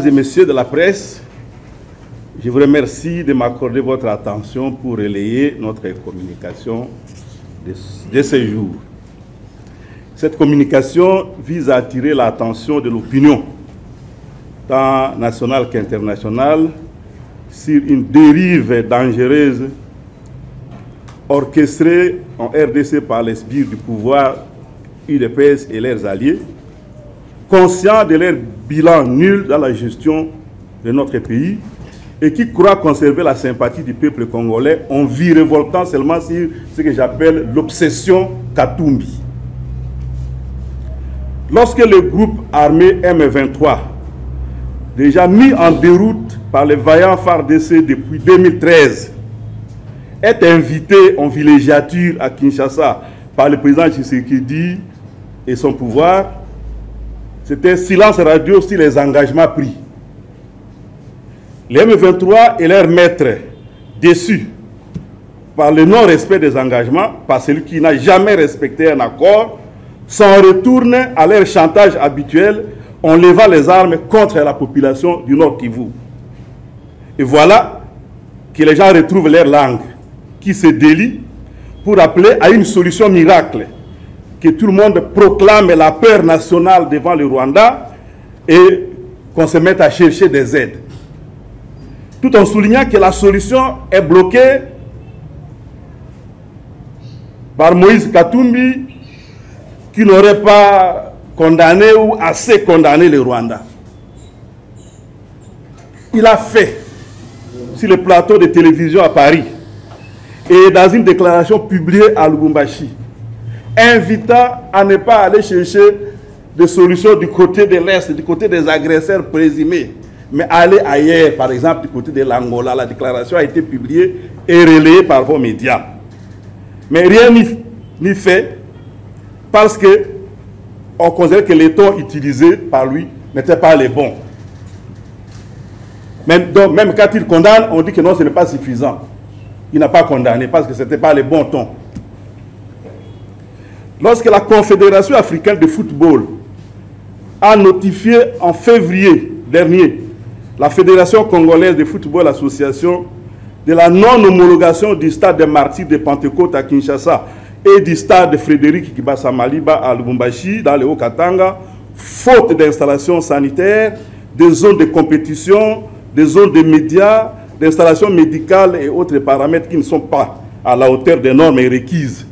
Mesdames et messieurs de la presse, je vous remercie de m'accorder votre attention pour relayer notre communication de ce jour. Cette communication vise à attirer l'attention de l'opinion, tant nationale qu'internationale, sur une dérive dangereuse orchestrée en RDC par les sbires du pouvoir UDPS et leurs alliés, conscients de leur bilan nul dans la gestion de notre pays et qui croient conserver la sympathie du peuple congolais en virevoltant seulement sur ce que j'appelle l'obsession Katumbi. Lorsque le groupe armé M23, déjà mis en déroute par les vaillants FARDC depuis 2013, est invité en villégiature à Kinshasa par le président Tshisekedi et son pouvoir, c'était silence radio sur les engagements pris. Les M23 et leurs maîtres, déçus par le non-respect des engagements, par celui qui n'a jamais respecté un accord, s'en retournent à leur chantage habituel en levant les armes contre la population du Nord Kivu. Et voilà que les gens retrouvent leur langue, qui se délie pour appeler à une solution miracle, que tout le monde proclame la peur nationale devant le Rwanda et qu'on se mette à chercher des aides. Tout en soulignant que la solution est bloquée par Moïse Katumbi, qui n'aurait pas condamné ou assez condamné le Rwanda. Il a fait, sur le plateau de télévision à Paris, et dans une déclaration publiée à Lubumbashi, invitant à ne pas aller chercher des solutions du côté de l'Est, du côté des agresseurs présumés, mais aller ailleurs, par exemple du côté de l'Angola. La déclaration a été publiée et relayée par vos médias. Mais rien n'y fait, parce qu'on considère que les tons utilisés par lui n'étaient pas les bons. Donc, même quand il condamne, on dit que non, ce n'est pas suffisant. Il n'a pas condamné parce que ce n'était pas les bons tons. Lorsque la Confédération africaine de football a notifié en février dernier la Fédération congolaise de football association de la non-homologation du stade des martyrs de Pentecôte à Kinshasa et du stade de Frédéric Kibasa Maliba à Lubumbashi, dans le Haut-Katanga, faute d'installations sanitaires, des zones de compétition, des zones de médias, d'installations médicales et autres paramètres qui ne sont pas à la hauteur des normes requises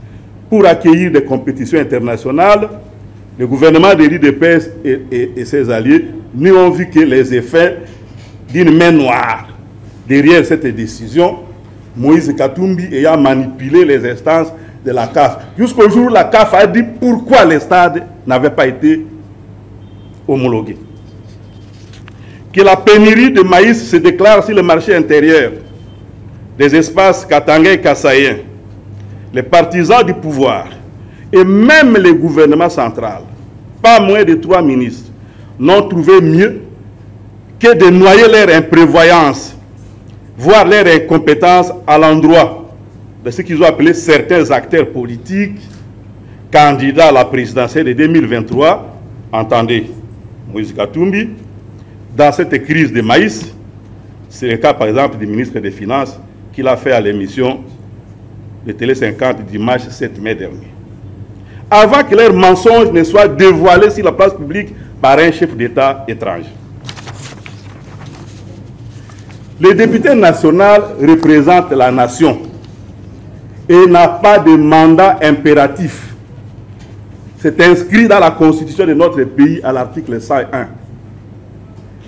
pour accueillir des compétitions internationales, le gouvernement de l'UDPS et ses alliés n'ont vu que les effets d'une main noire. Derrière cette décision, Moïse Katumbi ayant manipulé les instances de la CAF. Jusqu'au jour où la CAF a dit pourquoi les stades n'avaient pas été homologués. Que la pénurie de maïs se déclare sur le marché intérieur des espaces katangais et kassaïens. Les partisans du pouvoir et même le gouvernement central, pas moins de 3 ministres, n'ont trouvé mieux que de noyer leur imprévoyance, voire leur incompétence à l'endroit de ce qu'ils ont appelé certains acteurs politiques, candidats à la présidentielle de 2023, entendez Moïse Katumbi, dans cette crise de maïs. C'est le cas par exemple du ministre des Finances qu'il a fait à l'émission de Télé 50 dimanche 7 mai dernier. Avant que leurs mensonges ne soient dévoilés sur la place publique par un chef d'État étranger. Le député national représente la nation et n'a pas de mandat impératif. C'est inscrit dans la Constitution de notre pays à l'article 101.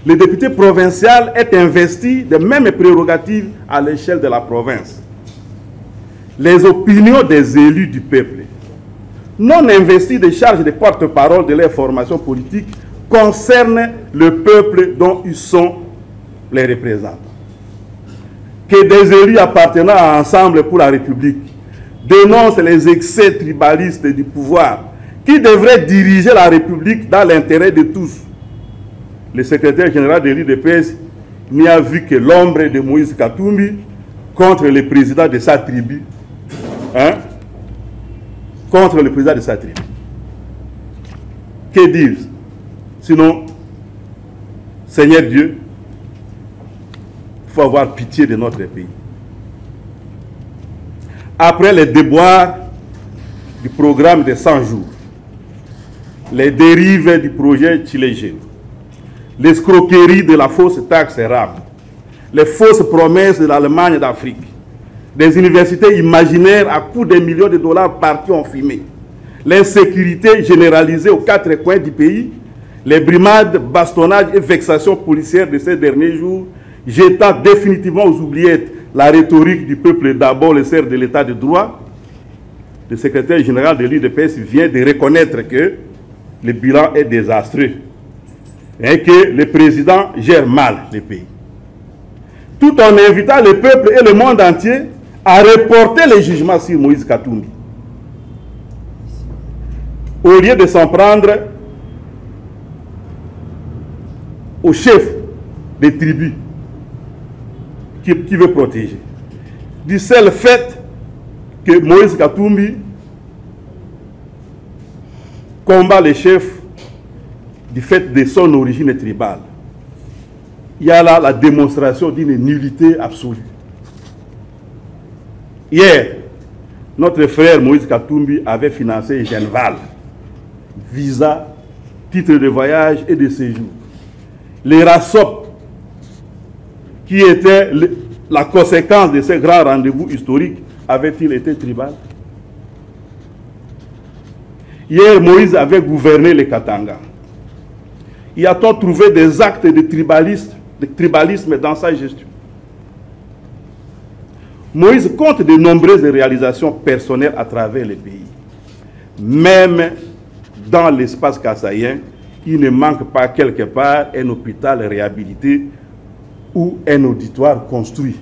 Le député provincial est investi des mêmes prérogatives à l'échelle de la province. Les opinions des élus du peuple, non investis de charges de porte-parole de leur formation politique, concernent le peuple dont ils sont les représentants. Que des élus appartenant à Ensemble pour la République dénoncent les excès tribalistes du pouvoir qui devrait diriger la République dans l'intérêt de tous. Le secrétaire général de l'UDPS n'y a vu que l'ombre de Moïse Katumbi contre le président de sa tribu. Contre le président de sa tribu. Que dire? Sinon, Seigneur Dieu, il faut avoir pitié de notre pays. Après les déboires du programme des 100 jours, les dérives du projet Tchilégé, l'escroquerie de la fausse taxe RAM, les fausses promesses de l'Allemagne d'Afrique, des universités imaginaires à coût de millions de dollars partis en fumée, l'insécurité généralisée aux 4 coins du pays, les brimades, bastonnages et vexations policières de ces derniers jours, jetant définitivement aux oubliettes la rhétorique du peuple d'abord le sert de l'état de droit, le secrétaire général de l'UDPS vient de reconnaître que le bilan est désastreux et que le président gère mal le pays. Tout en invitant le peuple et le monde entier à reporter les jugements sur Moïse Katumbi. Au lieu de s'en prendre au chef des tribus qui veut protéger. Du seul fait que Moïse Katumbi combat les chefs du fait de son origine tribale. Il y a là la démonstration d'une nullité absolue. Hier, notre frère Moïse Katumbi avait financé Genval, visa, titre de voyage et de séjour. Les RASOP, qui était la conséquence de ces grands rendez-vous historiques, avait-il été tribal? Hier, Moïse avait gouverné les Katanga. Y a-t-on trouvé des actes de tribalisme dans sa gestion? Moïse compte de nombreuses réalisations personnelles à travers le pays. Même dans l'espace kassaïen, il ne manque pas quelque part un hôpital réhabilité ou un auditoire construit.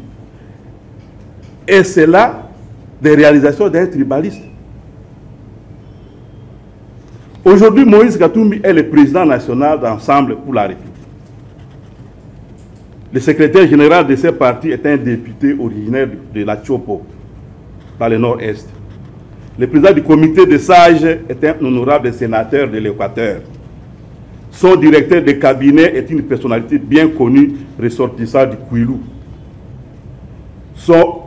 Et c'est là des réalisations d'un tribaliste. Aujourd'hui, Moïse Katumbi est le président national d'Ensemble pour la République. Le secrétaire général de ce parti est un député originaire de la Chopo, dans le nord-est. Le président du comité des sages est un honorable sénateur de l'Équateur. Son directeur de cabinet est une personnalité bien connue, ressortissant du Kouilou. Son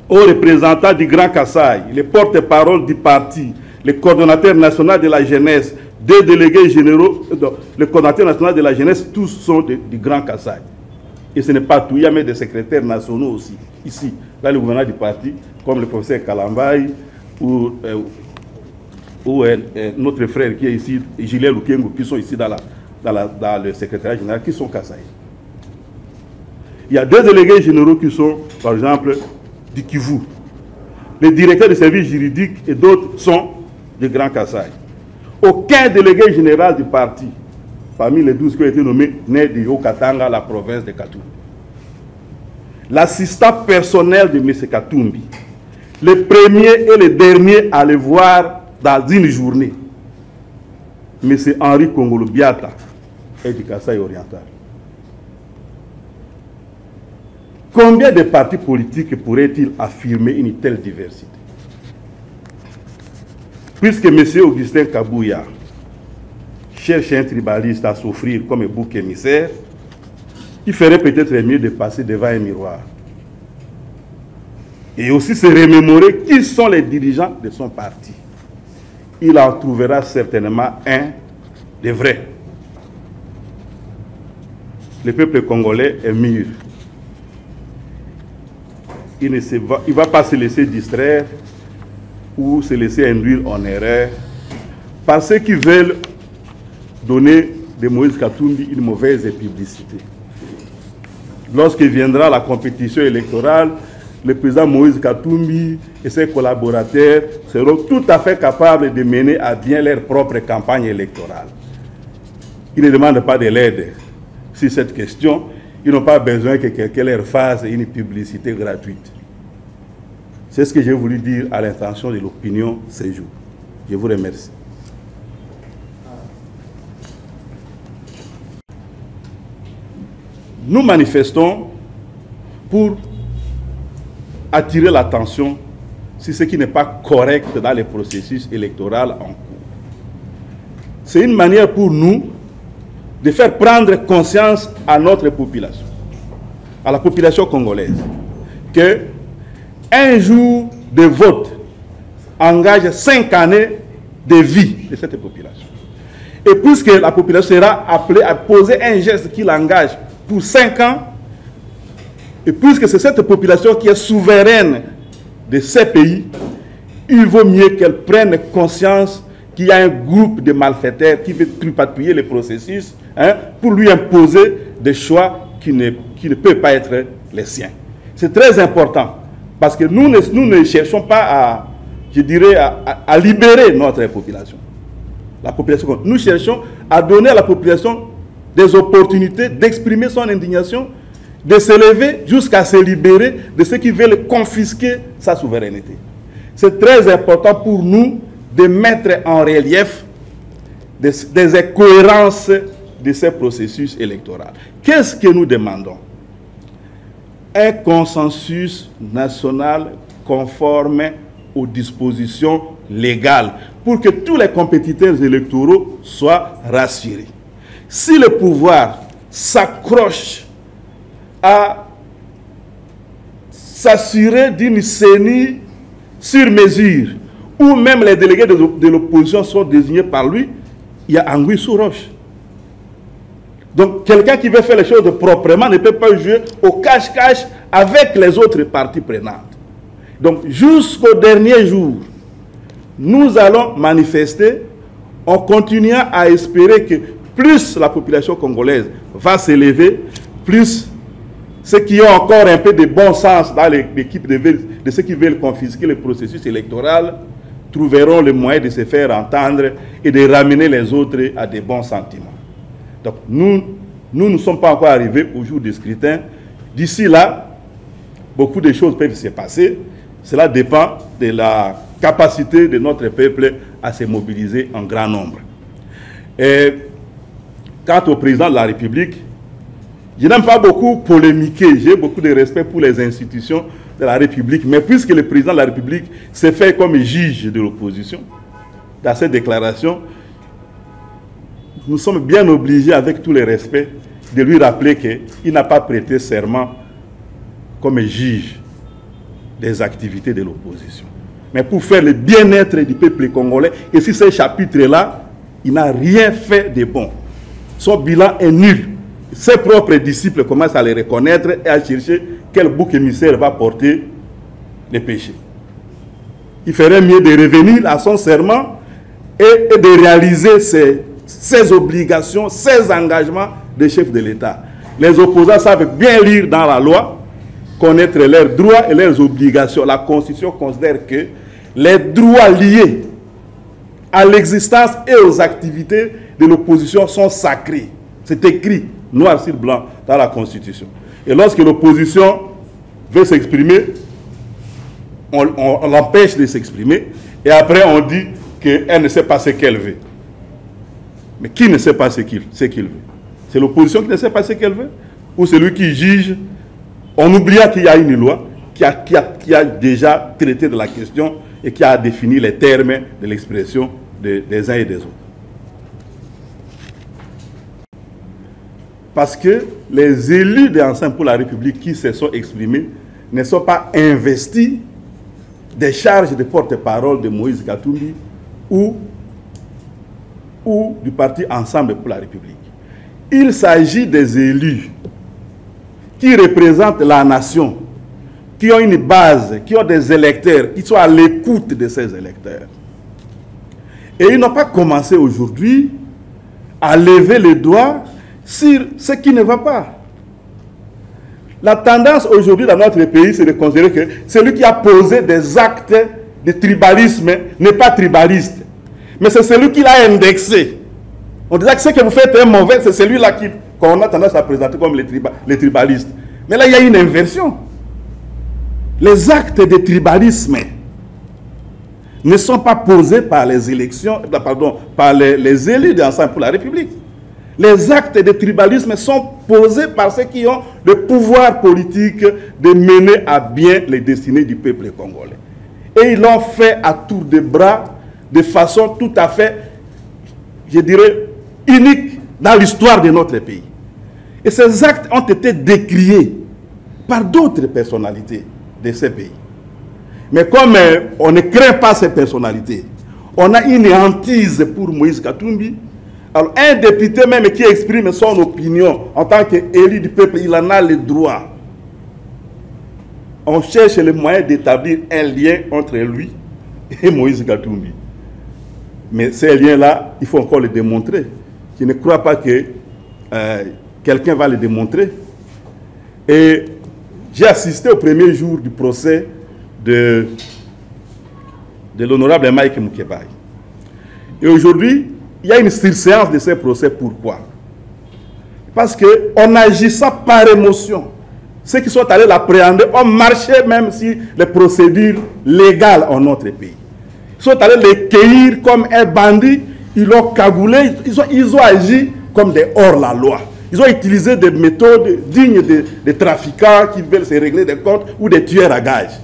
haut représentant du Grand Kasaï, le porte-parole du parti, le coordonnateur national de la jeunesse, deux délégués généraux, le coordonnateur national de la jeunesse, tous sont du Grand Kasaï. Et ce n'est pas tout, il y a même des secrétaires nationaux aussi, ici, dans le gouvernement du parti, comme le professeur Kalambaye ou notre frère qui est ici, Julien Lukengo, qui sont ici dans le secrétariat général, qui sont Kasaï. Il y a deux délégués généraux qui sont, par exemple, du Kivu. Les directeurs de services juridiques et d'autres sont du Grand Kasaï. Aucun délégué général du parti, parmi les 12 qui ont été nommés, n'est du Haut-Katanga, la province de Katumbi. L'assistant personnel de M. Katumbi, le premier et le dernier à le voir dans une journée, M. Henri Kongolo Biata, est du Kasaï oriental. Combien de partis politiques pourraient-ils affirmer une telle diversité? Puisque M. Augustin Kabouya cherche un tribaliste à s'offrir comme un bouc émissaire, il ferait peut-être mieux de passer devant un miroir. Et aussi se remémorer qui sont les dirigeants de son parti. Il en trouvera certainement un de vrai. Le peuple congolais est mûr. Il ne va pas se laisser distraire ou se laisser induire en erreur par ceux qui veulent donner de Moïse Katumbi une mauvaise publicité. Lorsque viendra la compétition électorale, le président Moïse Katumbi et ses collaborateurs seront tout à fait capables de mener à bien leur propre campagne électorale. Ils ne demandent pas de l'aide sur cette question. Ils n'ont pas besoin que quelqu'un leur fasse une publicité gratuite. C'est ce que j'ai voulu dire à l'intention de l'opinion ces jours. Je vous remercie. Nous manifestons pour attirer l'attention sur ce qui n'est pas correct dans le processus électoral en cours. C'est une manière pour nous de faire prendre conscience à notre population, à la population congolaise, que un jour de vote engage 5 années de vie de cette population. Et puisque la population sera appelée à poser un geste qui l'engage pour 5 ans, et puisque c'est cette population qui est souveraine de ces pays, il vaut mieux qu'elle prenne conscience qu'il y a un groupe de malfaiteurs qui veut tripatouiller le processus pour lui imposer des choix qui ne peuvent pas être les siens. C'est très important parce que nous ne cherchons pas à, je dirais, à libérer notre population. La population. Nous cherchons à donner à la population des opportunités d'exprimer son indignation, de se lever jusqu'à se libérer de ceux qui veulent confisquer sa souveraineté. C'est très important pour nous de mettre en relief des incohérences de ces processus électoraux. Qu'est-ce que nous demandons? Un consensus national conforme aux dispositions légales pour que tous les compétiteurs électoraux soient rassurés. Si le pouvoir s'accroche à s'assurer d'une CENI sur mesure, ou même les délégués de l'opposition sont désignés par lui, il y a anguille sous roche. Donc, quelqu'un qui veut faire les choses proprement ne peut pas jouer au cache-cache avec les autres parties prenantes. Donc, jusqu'au dernier jour, nous allons manifester en continuant à espérer que plus la population congolaise va s'élever, plus ceux qui ont encore un peu de bon sens dans l'équipe de ceux qui veulent confisquer le processus électoral trouveront le moyen de se faire entendre et de ramener les autres à de bons sentiments. Donc nous ne sommes pas encore arrivés au jour du scrutin. D'ici là, beaucoup de choses peuvent se passer. Cela dépend de la capacité de notre peuple à se mobiliser en grand nombre. Et quant au président de la République, je n'aime pas beaucoup polémiquer, j'ai beaucoup de respect pour les institutions de la République, mais puisque le président de la République s'est fait comme juge de l'opposition, dans cette déclaration, nous sommes bien obligés, avec tous les respects, de lui rappeler qu'il n'a pas prêté serment comme juge des activités de l'opposition. Mais pour faire le bien-être du peuple congolais, et si ce chapitre-là, il n'a rien fait de bon. Son bilan est nul. Ses propres disciples commencent à les reconnaître et à chercher quel bouc émissaire va porter les péchés. Il ferait mieux de revenir à son serment et de réaliser ses obligations, ses engagements de chef de l'État. Les opposants savent bien lire dans la loi, connaître leurs droits et leurs obligations. La Constitution considère que les droits liés à l'existence et aux activités de l'opposition sont sacrés. C'est écrit noir sur blanc dans la Constitution. Et lorsque l'opposition veut s'exprimer, on l'empêche de s'exprimer et après on dit qu'elle ne sait pas ce qu'elle veut. Mais qui ne sait pas ce qu'il veut? C'est l'opposition qui ne sait pas ce qu'elle veut? Ou celui qui juge en oubliant qu'il y a une loi qui a déjà traité de la question et qui a défini les termes de l'expression des uns et des autres? Parce que les élus d'Ensemble pour la République qui se sont exprimés ne sont pas investis des charges de porte-parole de Moïse Katumbi ou du parti Ensemble pour la République. Il s'agit des élus qui représentent la nation, qui ont une base, qui ont des électeurs, qui sont à l'écoute de ces électeurs. Et ils n'ont pas commencé aujourd'hui à lever les doigts sur ce qui ne va pas. La tendance aujourd'hui dans notre pays, c'est de considérer que celui qui a posé des actes de tribalisme n'est pas tribaliste. Mais c'est celui qui l'a indexé. On disait que ce que vous faites est mauvais, c'est celui-là qu'on a tendance à présenter comme les tribalistes. Mais là, il y a une inversion. Les actes de tribalisme ne sont pas posés par les élections, par les élus d'Ensemble pour la République. Les actes de tribalisme sont posés par ceux qui ont le pouvoir politique de mener à bien les destinées du peuple congolais. Et ils l'ont fait à tour de bras, de façon tout à fait, je dirais, unique dans l'histoire de notre pays. Et ces actes ont été décriés par d'autres personnalités de ces pays. Mais comme on ne craint pas ces personnalités, on a une hantise pour Moïse Katumbi. Alors un député même qui exprime son opinion en tant qu'élu du peuple, il en a le droit. On cherche le moyen d'établir un lien entre lui et Moïse Katumbi. Mais ces liens-là, il faut encore les démontrer. Je ne crois pas que quelqu'un va les démontrer. Et j'ai assisté au premier jour du procès de l'honorable Mike Moukebaye. Et aujourd'hui, il y a une surséance de ces procès. Pourquoi? Parce qu'en agissant par émotion, ceux qui sont allés l'appréhender ont marché même si les procédures légales en notre pays. Ils sont allés les cueillir comme un bandit, ils l'ont cagoulé, ils ont agi comme des hors-la-loi. Ils ont utilisé des méthodes dignes des trafiquants qui veulent se régler des comptes ou des tueurs à gages.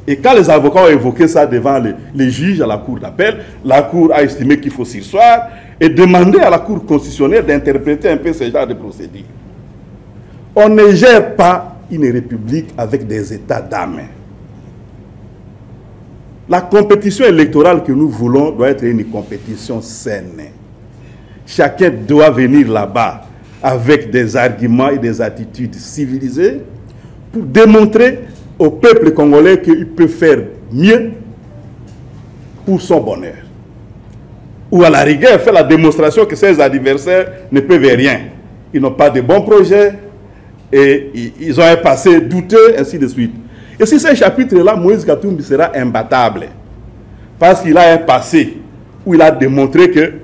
Et quand les avocats ont évoqué ça devant les juges à la cour d'appel, la cour a estimé qu'il faut surseoir et demander à la cour constitutionnelle d'interpréter un peu ce genre de procédure. On ne gère pas une république avec des états d'âme. La compétition électorale que nous voulons doit être une compétition saine. Chacun doit venir là-bas avec des arguments et des attitudes civilisées pour démontrer au peuple congolais qu'il peut faire mieux pour son bonheur. Ou à la rigueur, faire la démonstration que ses adversaires ne peuvent rien. Ils n'ont pas de bons projets et ils ont un passé douteux, ainsi de suite. Et si ce chapitre-là, Moïse Katumbi sera imbattable. Parce qu'il a un passé où il a démontré que,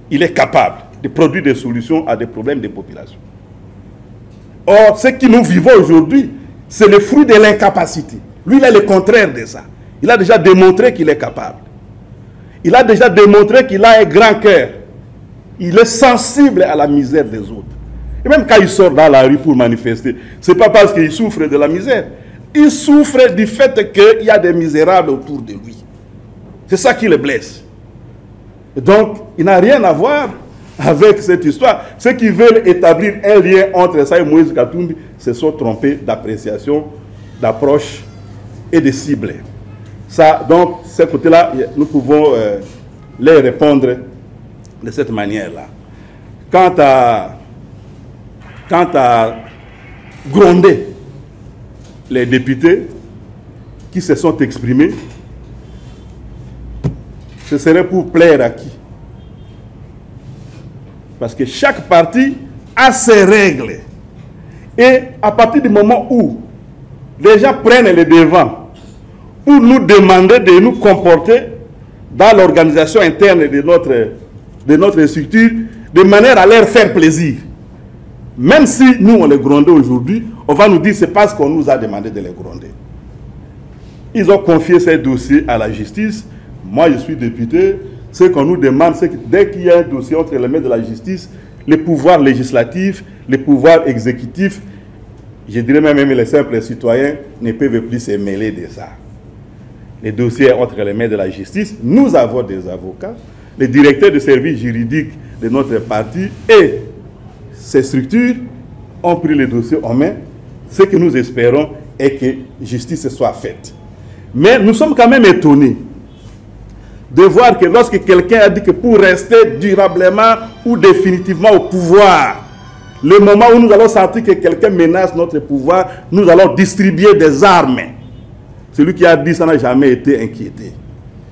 il est capable de produire des solutions à des problèmes des populations. Or, ce que nous vivons aujourd'hui, c'est le fruit de l'incapacité. Lui, il est le contraire de ça. Il a déjà démontré qu'il est capable. Il a déjà démontré qu'il a un grand cœur. Il est sensible à la misère des autres. Et même quand il sort dans la rue pour manifester, ce n'est pas parce qu'il souffre de la misère. Il souffre du fait qu'il y a des misérables autour de lui. C'est ça qui le blesse. Et donc, il n'a rien à voir avec cette histoire. Ceux qui veulent établir un lien entre ça et Moïse Katumbi se sont trompés d'appréciation, d'approche et de cible. Ça, donc, ce côté-là, nous pouvons les répondre de cette manière-là. Quant à gronder les députés qui se sont exprimés, ce serait pour plaire à qui? Parce que chaque parti a ses règles. Et à partir du moment où les gens prennent le devant pour nous demander de nous comporter dans l'organisation interne de notre structure de manière à leur faire plaisir, même si nous on les grondait aujourd'hui, on va nous dire que c'est parce qu'on nous a demandé de les gronder. Ils ont confié ces dossiers à la justice. Moi, je suis député. Ce qu'on nous demande, c'est que dès qu'il y a un dossier entre les mains de la justice, les pouvoirs législatifs, les pouvoirs exécutifs, je dirais même les simples citoyens, ne peuvent plus se mêler de ça. Les dossiers entre les mains de la justice, nous avons des avocats, les directeurs de services juridiques de notre parti et ces structures ont pris les dossiers en main. Ce que nous espérons est que justice soit faite. Mais nous sommes quand même étonnés de voir que lorsque quelqu'un a dit que pour rester durablement ou définitivement au pouvoir, le moment où nous allons sentir que quelqu'un menace notre pouvoir, nous allons distribuer des armes. Celui qui a dit ça n'a jamais été inquiété.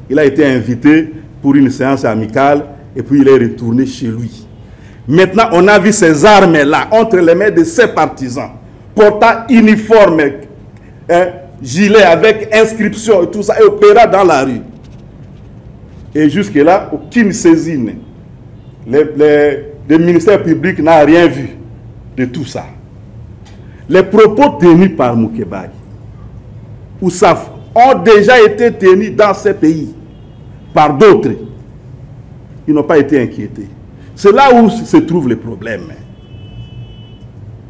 Il a été invité pour une séance amicale et puis il est retourné chez lui. Maintenant, on a vu ces armes-là entre les mains de ses partisans, portant uniforme, gilet avec inscription et tout ça, et opérant dans la rue. Et jusque-là, aucune saisine. Le ministère public n'a rien vu de tout ça. Les propos tenus par Moukebaye, Oussaf, ont déjà été tenus dans ces pays par d'autres. Ils n'ont pas été inquiétés. C'est là où se trouve le problème.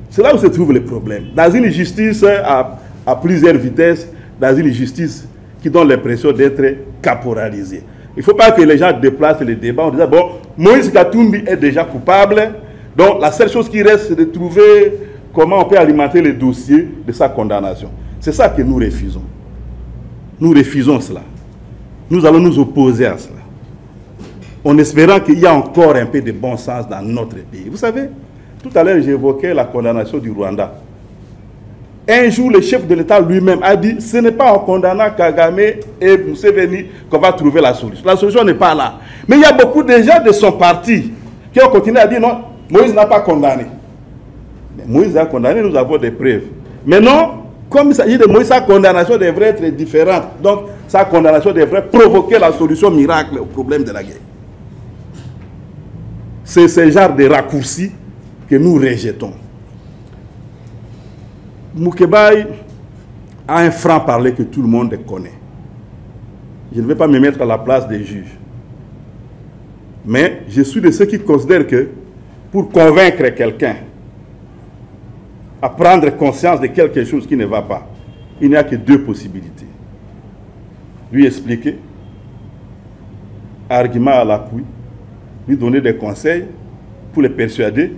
C'est là où se trouve le problème. Dans une justice à plusieurs vitesses, dans une justice qui donne l'impression d'être caporalisée. Il ne faut pas que les gens déplacent les débats en disant, bon, Moïse Katumbi est déjà coupable, donc la seule chose qui reste, c'est de trouver comment on peut alimenter les dossiers de sa condamnation. C'est ça que nous refusons. Nous refusons cela. Nous allons nous opposer à cela. En espérant qu'il y a encore un peu de bon sens dans notre pays. Vous savez, tout à l'heure, j'évoquais la condamnation du Rwanda. Un jour, le chef de l'État lui-même a dit, ce n'est pas en condamnant Kagame et Museveni qu'on va trouver la solution. La solution n'est pas là. Mais il y a beaucoup de gens de son parti qui ont continué à dire, non, Moïse n'a pas condamné. Mais Moïse a condamné, nous avons des preuves. Mais non, comme il s'agit de Moïse, sa condamnation devrait être différente. Donc, sa condamnation devrait provoquer la solution miracle au problème de la guerre. C'est ce genre de raccourcis que nous rejetons. Moukébaï a un franc-parler que tout le monde connaît. Je ne vais pas me mettre à la place des juges. Mais je suis de ceux qui considèrent que pour convaincre quelqu'un à prendre conscience de quelque chose qui ne va pas, il n'y a que deux possibilités. Lui expliquer, argument à l'appui, lui donner des conseils pour le persuader.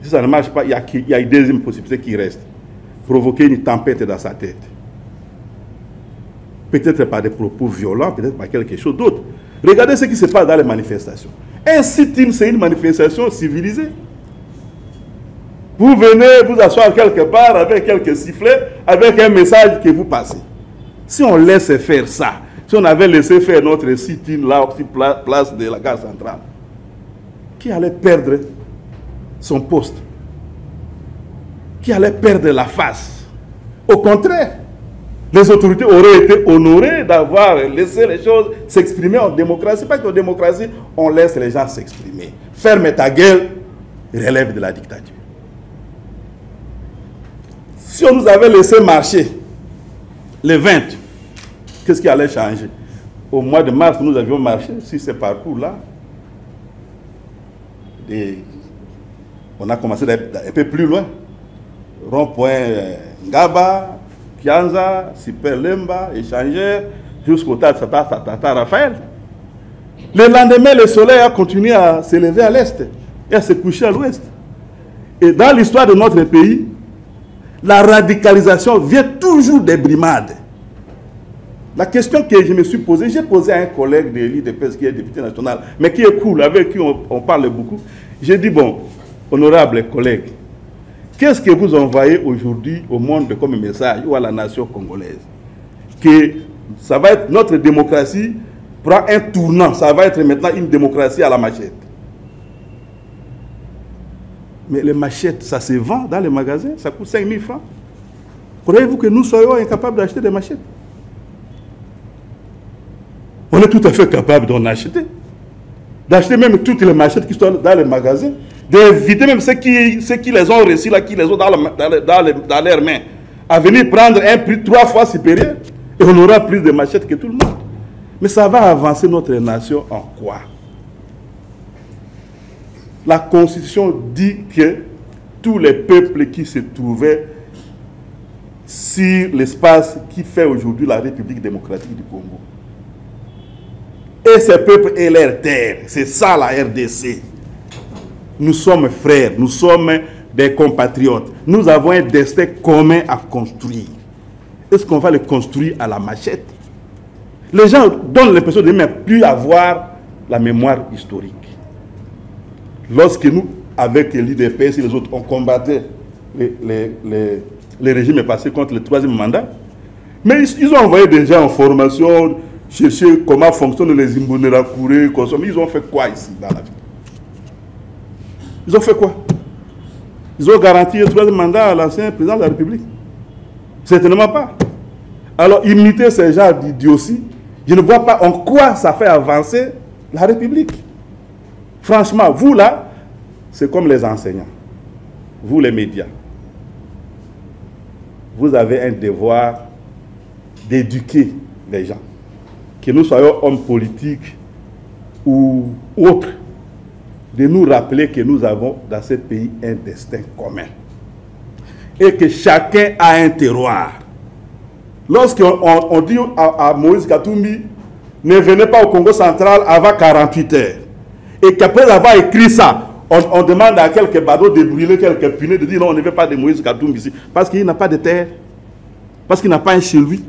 Si ça ne marche pas, il y a une deuxième possibilité qui reste. Provoquer une tempête dans sa tête. Peut-être par des propos violents, peut-être par quelque chose d'autre. Regardez ce qui se passe dans les manifestations. Un sit-in, c'est une manifestation civilisée. Vous venez vous asseoir quelque part avec quelques sifflets, avec un message que vous passez. Si on laisse faire ça, si on avait laissé faire notre sit-in là, aussi place de la gare centrale, qui allait perdre son poste? Qui allait perdre la face? Au contraire, les autorités auraient été honorées d'avoir laissé les choses s'exprimer en démocratie. Pas qu'en démocratie, on laisse les gens s'exprimer. Ferme ta gueule relève de la dictature. Si on nous avait laissé marcher les 20, qu'est-ce qui allait changer? Au mois de mars, nous avions marché sur ce parcours-là. On a commencé un peu plus loin. Rond-point Ngaba, Kianza, Super Lemba, Échangeur, jusqu'au Tata Raphaël. Le lendemain, le soleil a continué à s'élever à l'est et à se coucher à l'ouest. Et dans l'histoire de notre pays, la radicalisation vient toujours des brimades. La question que je me suis posée, j'ai posé à un collègue de l'IDPS qui est député national, mais qui est cool, avec qui on parle beaucoup. J'ai dit, bon, honorable collègue, qu'est-ce que vous envoyez aujourd'hui au monde comme message ou à la nation congolaise? Que ça va être notre démocratie prend un tournant, ça va être maintenant une démocratie à la machette. Mais les machettes, ça se vend dans les magasins, ça coûte 5 000 francs. Croyez-vous que nous soyons incapables d'acheter des machettes? On est tout à fait capable d'en acheter. D'acheter même toutes les machettes qui sont dans les magasins, d'éviter même ceux qui les ont reçus, là, qui les ont dans leurs mains, à venir prendre un prix 3 fois supérieur, et on aura plus de machettes que tout le monde. Mais ça va avancer notre nation en quoi? La Constitution dit que tous les peuples qui se trouvaient sur l'espace qui fait aujourd'hui la République démocratique du Congo, et ces peuples et leurs terres, c'est ça la RDC. Nous sommes frères, nous sommes des compatriotes. Nous avons un destin commun à construire. Est-ce qu'on va le construire à la machette? Les gens donnent l'impression de ne même plus avoir la mémoire historique. Lorsque nous, avec l'IDPS et les autres, on combattait les régimes passés contre le 3e mandat, mais ils ont envoyé des gens en formation, chercher comment fonctionnent les Imbonerakure, consommer. Ils ont fait quoi ici dans la vie? Ils ont fait quoi? Ils ont garanti le 3e mandat à l'ancien président de la République? Certainement pas. Alors, imiter ces gens d'idiotie, je ne vois pas en quoi ça fait avancer la République. Franchement, vous là, c'est comme les enseignants, vous les médias. Vous avez un devoir d'éduquer les gens. Que nous soyons hommes politiques ou autres, de nous rappeler que nous avons dans ce pays un destin commun. Et que chacun a un terroir. Lorsqu'on dit à Moïse Katumbi, ne venait pas au Congo central avant 48 heures. Et qu'après avoir écrit ça, on demande à quelques badauds de brûler quelques punais, de dire non, on ne veut pas de Moïse Katumbi ici. Parce qu'il n'a pas de terre. Parce qu'il n'a pas un chez lui.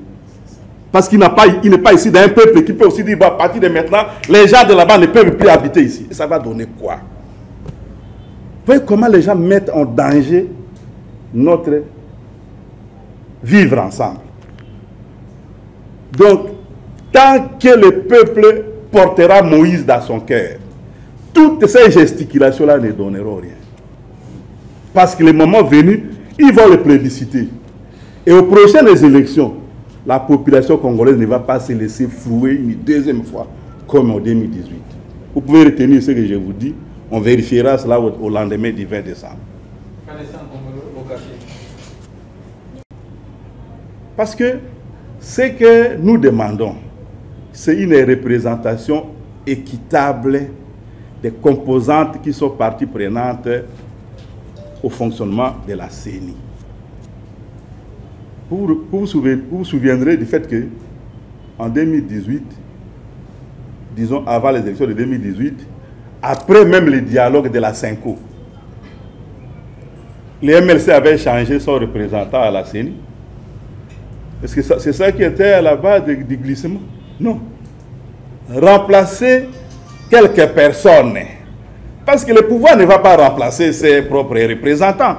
Parce qu'il n'est pas ici d'un peuple qui peut aussi dire, bah, à partir de maintenant, les gens de là-bas ne peuvent plus habiter ici. Et ça va donner quoi? Vous voyez comment les gens mettent en danger notre vivre ensemble. Donc, tant que le peuple portera Moïse dans son cœur, toutes ces gesticulations-là ne donneront rien. Parce que le moment venu, ils vont le plébisciter. Et aux prochaines élections, la population congolaise ne va pas se laisser flouer une deuxième fois, comme en 2018. Vous pouvez retenir ce que je vous dis. On vérifiera cela au lendemain du 20 décembre. Parce que ce que nous demandons, c'est une représentation équitable des composantes qui sont parties prenantes au fonctionnement de la CENI. Vous vous souviendrez du fait que en 2018, disons avant les élections de 2018, après même le dialogue de la CENCO, les MLC avaient changé son représentant à la CENI. Est-ce que c'est ça qui était à la base du glissement? Non. Remplacer quelques personnes. Parce que le pouvoir ne va pas remplacer ses propres représentants.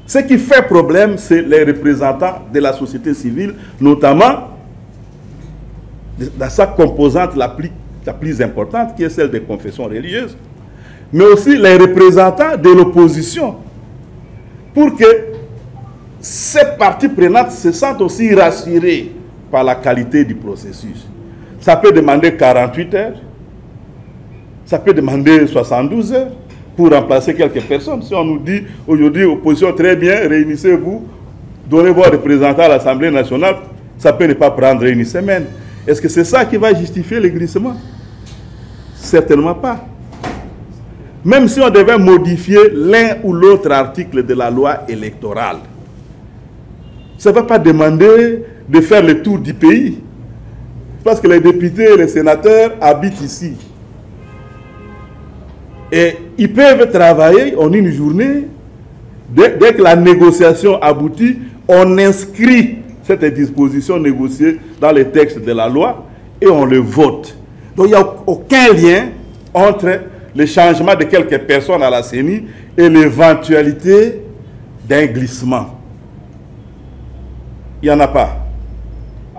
Ce qui fait problème, c'est les représentants de la société civile, notamment dans sa composante la plus importante, qui est celle des confessions religieuses, mais aussi les représentants de l'opposition, pour que ces parties prenantes se sentent aussi rassurées par la qualité du processus. Ça peut demander 48 heures, ça peut demander 72 heures pour remplacer quelques personnes. Si on nous dit aujourd'hui, opposition, très bien, réunissez-vous, donnez vos représentants à l'Assemblée nationale, ça peut ne pas prendre une semaine. Est-ce que c'est ça qui va justifier le glissement? Certainement pas. Même si on devait modifier l'un ou l'autre article de la loi électorale, ça ne va pas demander de faire le tour du pays. Parce que les députés et les sénateurs habitent ici. Et ils peuvent travailler en une journée. Dès que la négociation aboutit, on inscrit cette disposition négociée dans les textes de la loi et on le vote. Donc il n'y a aucun lien entre le changement de quelques personnes à la CENI et l'éventualité d'un glissement. Il n'y en a pas.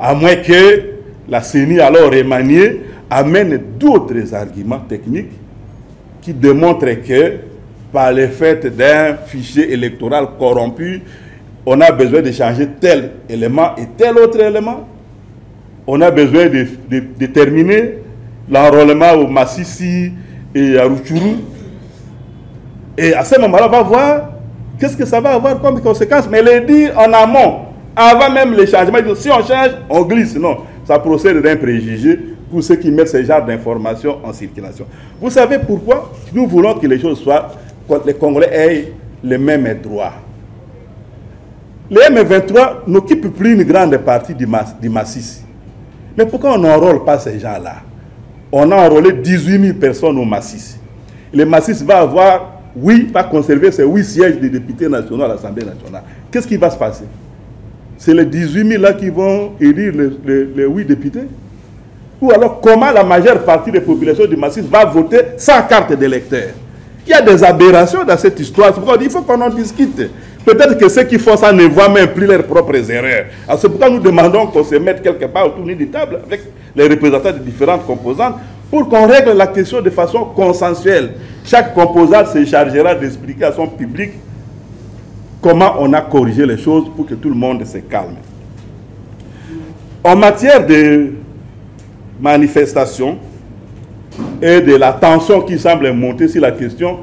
À moins que la CENI, alors remaniée, amène d'autres arguments techniques qui démontrent que, par le fait d'un fichier électoral corrompu, on a besoin de changer tel élément et tel autre élément. On a besoin de terminer l'enrôlement au Massissi et à Rutshuru. Et à ce moment-là, on va voir qu'est-ce que ça va avoir comme conséquence. Mais le dire en amont, avant même les changements, si on change, on glisse. Non, ça procède d'un préjugé pour ceux qui mettent ce genre d'informations en circulation. Vous savez pourquoi nous voulons que les choses soient, que les Congolais aient les mêmes droits. Les M23 n'occupent plus une grande partie du Massissi. Mais pourquoi on n'enrôle pas ces gens-là? On a enrôlé 18 000 personnes au Massissi. Le Massissi va avoir, oui, va conserver ses 8 sièges de députés nationaux à l'Assemblée nationale. Qu'est-ce qui va se passer? C'est les 18 000 là qui vont élire les 8 députés? Ou alors comment la majeure partie des populations du Massissi va voter sans carte d'électeur? Il y a des aberrations dans cette histoire. C'est pourquoi il faut qu'on en discute. Peut-être que ceux qui font ça ne voient même plus leurs propres erreurs. C'est pourquoi nous demandons qu'on se mette quelque part autour d'une table avec les représentants de différentes composantes pour qu'on règle la question de façon consensuelle. Chaque composante se chargera d'expliquer à son public comment on a corrigé les choses pour que tout le monde se calme. En matière de manifestation et de la tension qui semble monter sur la question,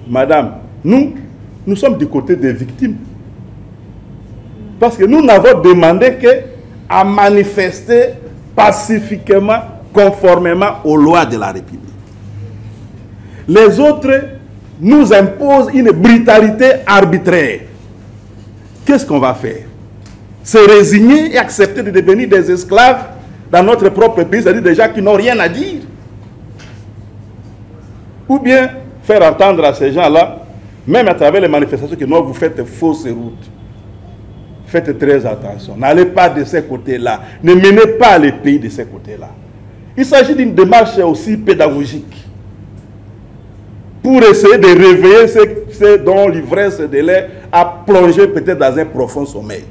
madame, nous sommes du côté des victimes. Parce que nous n'avons demandé qu'à manifester pacifiquement, conformément aux lois de la République. Les autres nous imposent une brutalité arbitraire. Qu'est-ce qu'on va faire? Se résigner et accepter de devenir des esclaves dans notre propre pays, c'est-à-dire des gens qui n'ont rien à dire. Ou bien faire entendre à ces gens-là, même à travers les manifestations, que non, vous faites fausse route. Faites très attention. N'allez pas de ces côtés-là. Ne menez pas les pays de ces côtés-là. Il s'agit d'une démarche aussi pédagogique pour essayer de réveiller ceux dont l'ivresse de l'air a plongé peut-être dans un profond sommeil.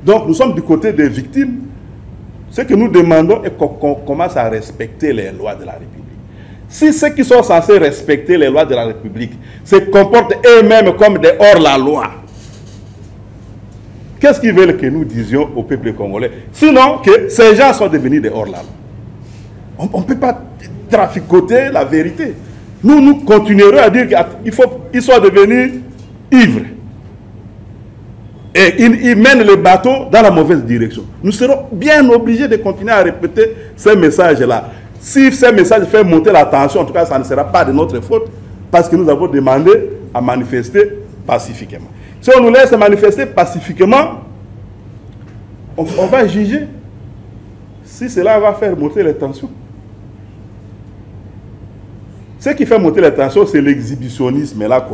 Donc nous sommes du côté des victimes. Ce que nous demandons est qu'on commence à respecter les lois de la République. Si ceux qui sont censés respecter les lois de la République se comportent eux-mêmes comme des hors-la-loi, qu'est-ce qu'ils veulent que nous disions au peuple congolais? Sinon, que ces gens sont devenus des hors-la-loi. On ne peut pas traficoter la vérité. Nous continuerons à dire qu'ils sont devenus ivres. Et ils mènent le bateau dans la mauvaise direction. Nous serons bien obligés de continuer à répéter ces messages-là. Si ces messages font monter la tension, en tout cas, ça ne sera pas de notre faute, parce que nous avons demandé à manifester pacifiquement. Si on nous laisse manifester pacifiquement, on va juger si cela va faire monter les tensions. Ce qui fait monter les tensions, c'est l'exhibitionnisme là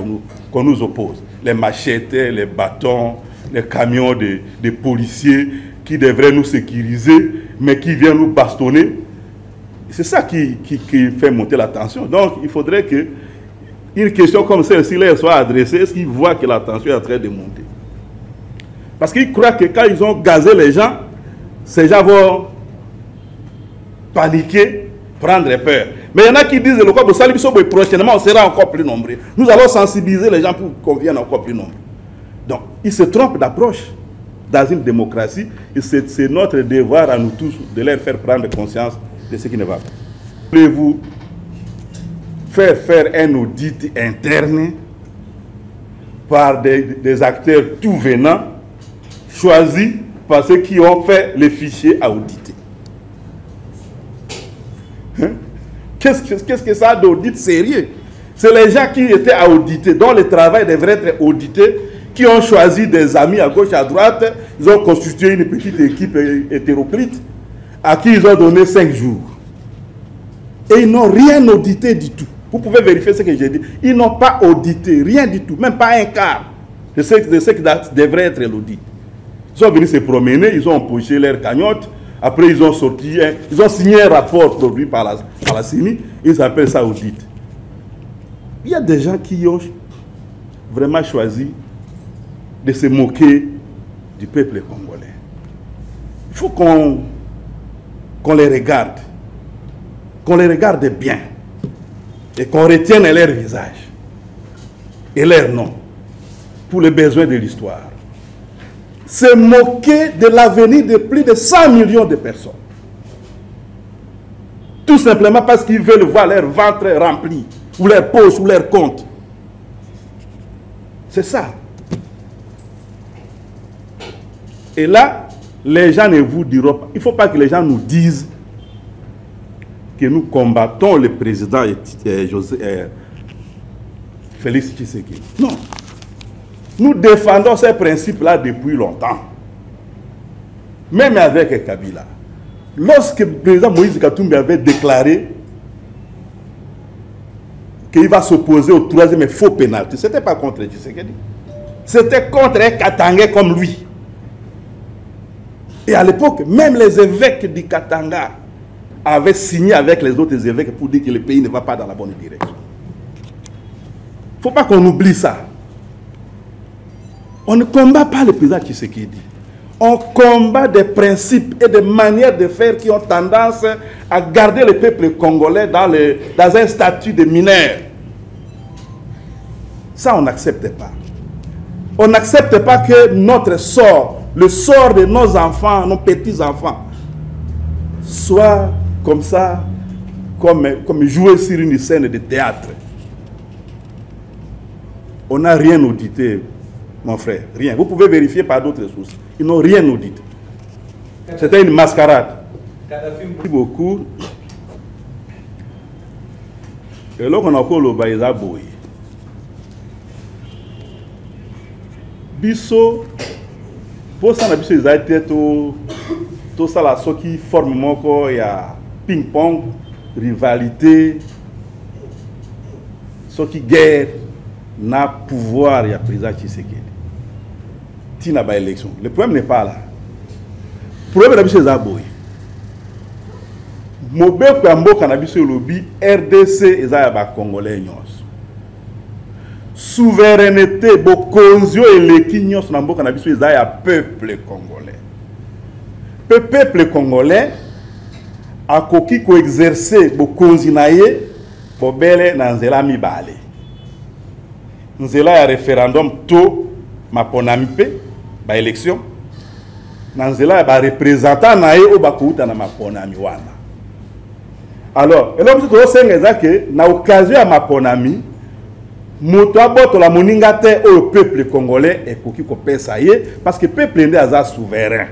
qu'on nous oppose. Les machettes, les bâtons, les camions de policiers qui devraient nous sécuriser, mais qui viennent nous bastonner. C'est ça qui fait monter la tension. Donc, il faudrait que une question comme celle-ci leur soit adressée. Est-ce qu'ils voient que la tension est en train de monter? Parce qu'ils croient que quand ils ont gazé les gens, ces gens vont paniquer, prendre peur. Mais il y en a qui disent que prochainement, on sera encore plus nombreux. Nous allons sensibiliser les gens pour qu'on vienne encore plus nombreux. Donc, ils se trompent d'approche. Dans une démocratie, c'est notre devoir à nous tous de leur faire prendre conscience de ce qui ne va pas. Voulez-vous faire un audit interne par des acteurs tout venants, choisis par ceux qui ont fait les fichiers à auditer? Hein? Qu'est-ce que ça a d'audit sérieux? C'est les gens qui étaient à auditer, dont le travail devrait être audité, qui ont choisi des amis à gauche, à droite. Ils ont constitué une petite équipe hétéroclite à qui ils ont donné 5 jours. Et ils n'ont rien audité du tout. Vous pouvez vérifier ce que j'ai dit. Ils n'ont pas audité, rien du tout, même pas un quart de ce qui devrait être l'audit. Ils sont venus se promener, ils ont empoché leur cagnotte, après ils ont sorti, ils ont signé un rapport produit par la CENI, ils appellent ça audit. Il y a des gens qui ont vraiment choisi de se moquer du peuple congolais. Il faut qu'on les regarde, bien, et qu'on retienne leur visage et leur nom pour les besoins de l'histoire. Se moquer de l'avenir de plus de 100 millions de personnes. Tout simplement parce qu'ils veulent voir leur ventre rempli, ou leur poche, ou leur compte. C'est ça. Et là, les gens ne vous diront pas. Il ne faut pas que les gens nous disent que nous combattons le président Félix Tshisekedi. Non. Nous défendons ces principes-là depuis longtemps. Même avec Kabila. Lorsque le président Moïse Katumbi avait déclaré qu'il va s'opposer au 3e faux pénalty, ce n'était pas contre Tshisekedi. C'était contre un Katangais comme lui. Et à l'époque, même les évêques du Katanga avaient signé avec les autres évêques pour dire que le pays ne va pas dans la bonne direction. Il ne faut pas qu'on oublie ça. On ne combat pas le président Tshisekedi. On combat des principes et des manières de faire qui ont tendance à garder le peuple congolais dans un statut de mineur. Ça, on n'accepte pas. On n'accepte pas que notre sort, le sort de nos enfants, nos petits-enfants, soit comme ça, comme jouer sur une scène de théâtre. On n'a rien audité, mon frère, rien. Vous pouvez vérifier par d'autres sources. Ils n'ont rien audité. C'était une mascarade. Merci beaucoup. Et là, on a encore le Baïza Boy. Bisso, pour ça, on a été tout ça là, ce qui forme mon corps, il y a ping-pong, rivalité, ce qui guerre, n'a pouvoir, il y a président Tshisekedi. Il n'y a pas d'élection. Le problème n'est pas là. Le problème c'est Zaboui. Mobile Kwambo Cannabis lobby, RDC et Zayaba Congolais. Souveraineté, Bokonzio et les Kinyos Nambo Cannabis et Zaya peuple congolais. Peuple congolais a koki ko exercer Bokonzinaye, Bobele Nanzela Mibale. Nzela ya référendum to maponamipe ba élection. Nanzela ba représentant naye o bakouta na maponami wana. Alors, et là vous que na occasion ya maponami moto aboto la moninga te au peuple congolais et koki ko pesa ye parce que peuple ndé aza souverain.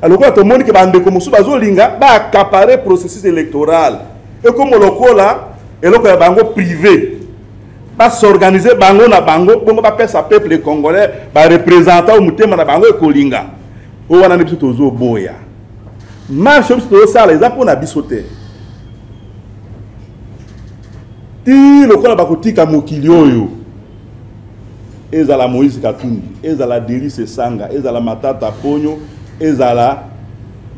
Alors quand tout le monde qui bande comme sous bazolinga ba accaparer processus électoral et comme lokola et loko ya bango privé ba s'organiser bango na bango bongo ba pesa peuple congolais ba représentant au mutema na bango ekolinga o wana biso tozo boya marche biso to sala eza pona bisote ti lokola bakotika mokili oyo ezala Moïse Katumbi ezala Delice Sanga ezala Matata Ponyo ezala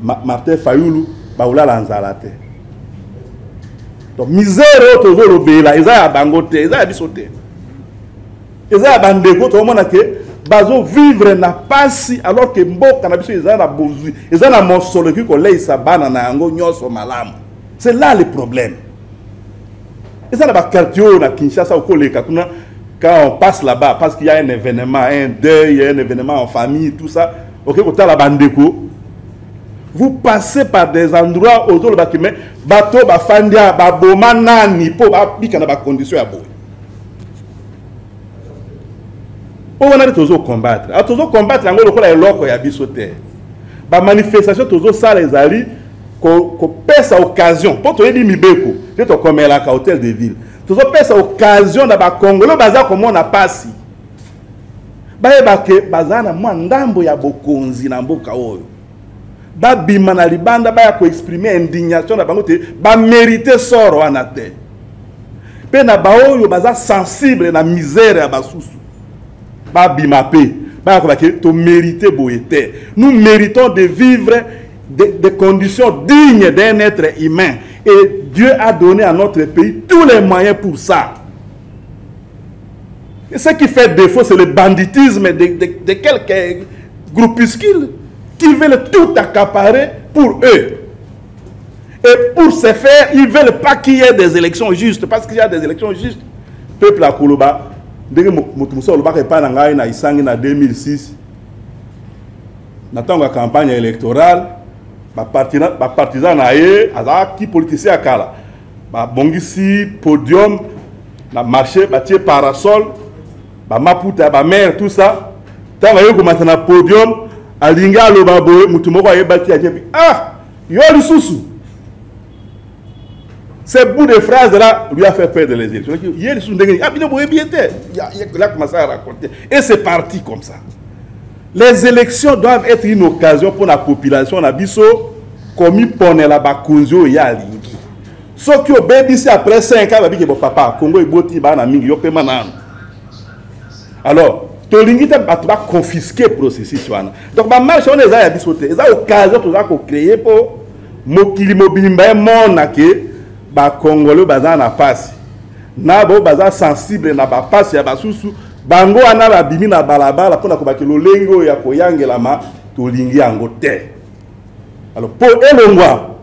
Martin Fayulu baulala nzala te. Donc misère tozo lobela eza ya bango te eza ya biso te eza ya bandeko to mona ke bazo vivre na pasi alors que mboka na biso eza na bozui eza na mosolo ki ko leisa bana na yango nyoso malamu. C'est là le problème. Eza na ba quartier na Kinshasa au koleka kuna quand on passe là-bas parce qu'il y a un événement, un deuil, un événement en famille, tout ça. OK, ko tala bandeko. Vous passez par des endroits autour de Bakime, bateau, bafandia, baboma nani, po bika na ba condition ya boy. On a toujours combattre. A toujours combattre yango lokola eloko ya bisote. Ba manifestation toujours ça les ali ko pesa occasion. Po to yedi mibeko, to komela ka hôtel de ville. Toujours pesa occasion na ba Congolais baza comme na pasi. Ba yebake bazana mwa ndambo ya bokonzi na mboka oyo. Ba bima na libanda ba ya ko exprimer indignation na bango te ba mériter soro wana te. Pe na ba oyo baza sensible na misère ya basusu. Ba bima pe ba ko ba ke to mériter boyete. Nous méritons de vivre des conditions dignes d'un être humain et Dieu a donné à notre pays tous les moyens pour ça. Et ce qui fait défaut c'est le banditisme de quelques groupuscules qui veulent tout accaparer pour eux. Et pour ce faire, ils ne veulent pas qu'il y ait des élections justes. Parce qu'il y a des élections justes. Peuple à Koloba, dès que Moutoussa Oloba n'est pas dans Isangi en 2006, dans la campagne électorale, les partisans qui politiciens à Kala, Bongisi, podium, marché, parasol, Maputa, maire, tout ça. Tant que vous avez un podium, alinga lo babo mutumoko ayebaki ajebi ah yo lisusu. Ce bout de phrase là lui a fait perdre les élections. Hier lisusu ndenge ah bino boye bien té il a commencé à raconter et c'est parti comme ça. Les élections doivent être une occasion pour la population na biso comme pone la bakonzo ya lingi. So ki obebisi après 5 ans babiki bo papa Congo iboti ba na mingi yo pema nanu. Alors Tolingita va confisquer le processus. Donc, ma marche, on est à discuter. C'est l'occasion de créer pour Mokili Mobimba, mon nake, ba Congolais, bazan na passe. Nabo, bazan sensible, na ba passe, ya basusu, bango ana la bimi na balabala, pour na kobaki lo lengo ya koyange la ma, tolingi angote. Alors, pour elongwa,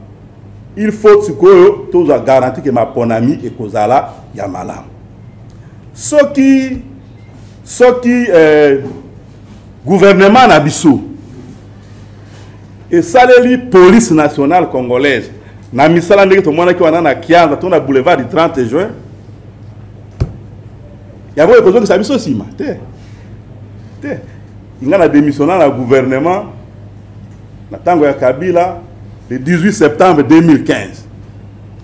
il faut que tu aies garanti que ma ponami et kozala ya malam. Ce qui gouvernement Nabiso et ça les police nationale congolaise na misala ndenge to mona ki wana na Kianza to na boulevard du 30 juin ya boye kozo ki sabiso sima te ingana démissionner na gouvernement na tango ya Kabila le 18 septembre 2015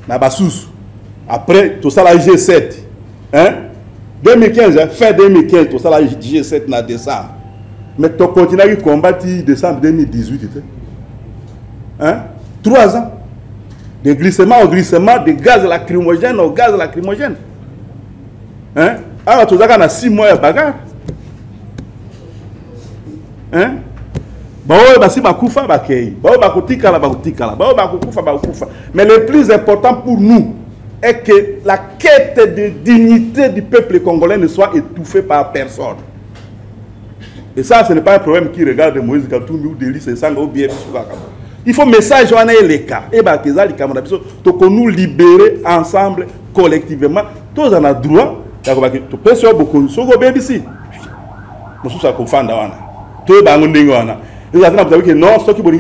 na basusu après tout ça la G7 hein 2015, fin 2015, tout ça, là, G7 en décembre. Mais tu continues à combattre décembre 2018. Hein? 3 ans. De glissement au glissement, de gaz lacrymogène au gaz lacrymogène. Hein? Alors, tu as 6 mois de bagarre. Hein? Mais le plus important pour nous est que la quête de dignité du peuple congolais ne soit étouffée par personne. Et ça, ce n'est pas un problème qui regarde Moïse Katumbi ou Delis et Sanga ou bien. Il faut message on est les cas. Et bien, que nous libérer ensemble, collectivement. Tous en a droit. Tu peux faire beaucoup de choses. Ici. Nous sommes confondus. Tout le monde est non, ceux qui veulent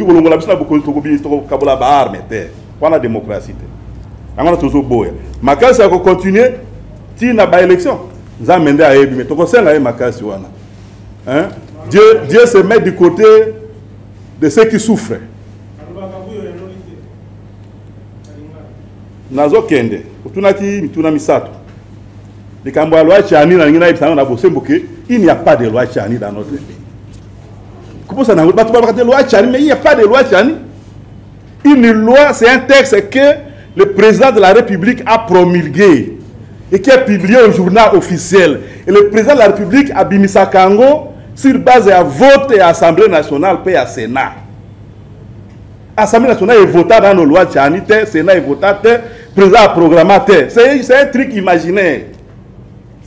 la démocratie. On a toujours beau. Mais quand ça continue, tu n'as pas élection. Nous avons mené à Ebi. Mais tu sais, Dieu se met du côté de ceux qui souffrent. Nazo Kende, il n'y a pas de loi Tchani dans notre pays. Comment ça, de loi Tchani, mais il n'y a pas de loi Tchani. Une loi, c'est un texte que le président de la République a promulgué et qui est publié au journal officiel. Et le président de la République a Bimisa Kango sur base à vote et Assemblée nationale puis à Sénat. Assemblée nationale est votée dans nos lois Tchani, Sénat est voté, président a programmé. C'est un truc imaginaire.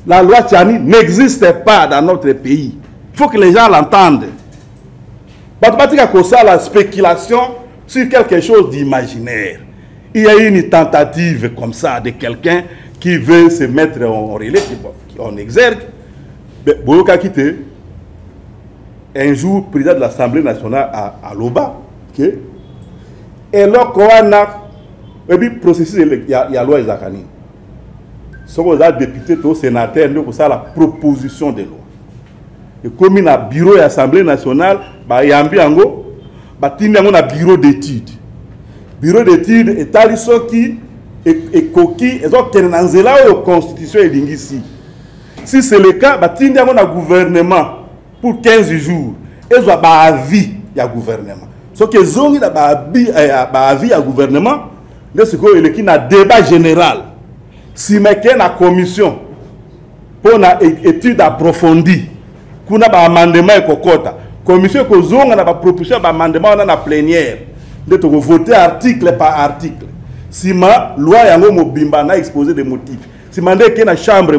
La loi Tchani n'existe pas dans notre pays. Il faut que les gens l'entendent. La spéculation sur quelque chose d'imaginaire. Il y a une tentative comme ça de quelqu'un qui veut se mettre en relais, en exergue. Boyoka Kite, un jour, président de l'Assemblée nationale à Loba, et là, quand on a le processus, il y a loi Zakani. Si on a député ou sénateur, nous avons la proposition de loi. Et comme il y a un bureau de l'Assemblée nationale, il y a un bureau d'études. Bureau d'études est un qui est coquille, et donc il y a une constitution ici. Si c'est le cas, il y a un gouvernement pour 15 jours. Et il y a un avis du gouvernement. Ce qui est un avis du gouvernement, c'est qu'il y a un débat général. Si il y a une commission pour une étude approfondie, qu'on a un amendement et la commission qui a une proposition d'amendement dans la plénière, de voter article par article. Si la loi a exposé des motifs, si il y a une chambre,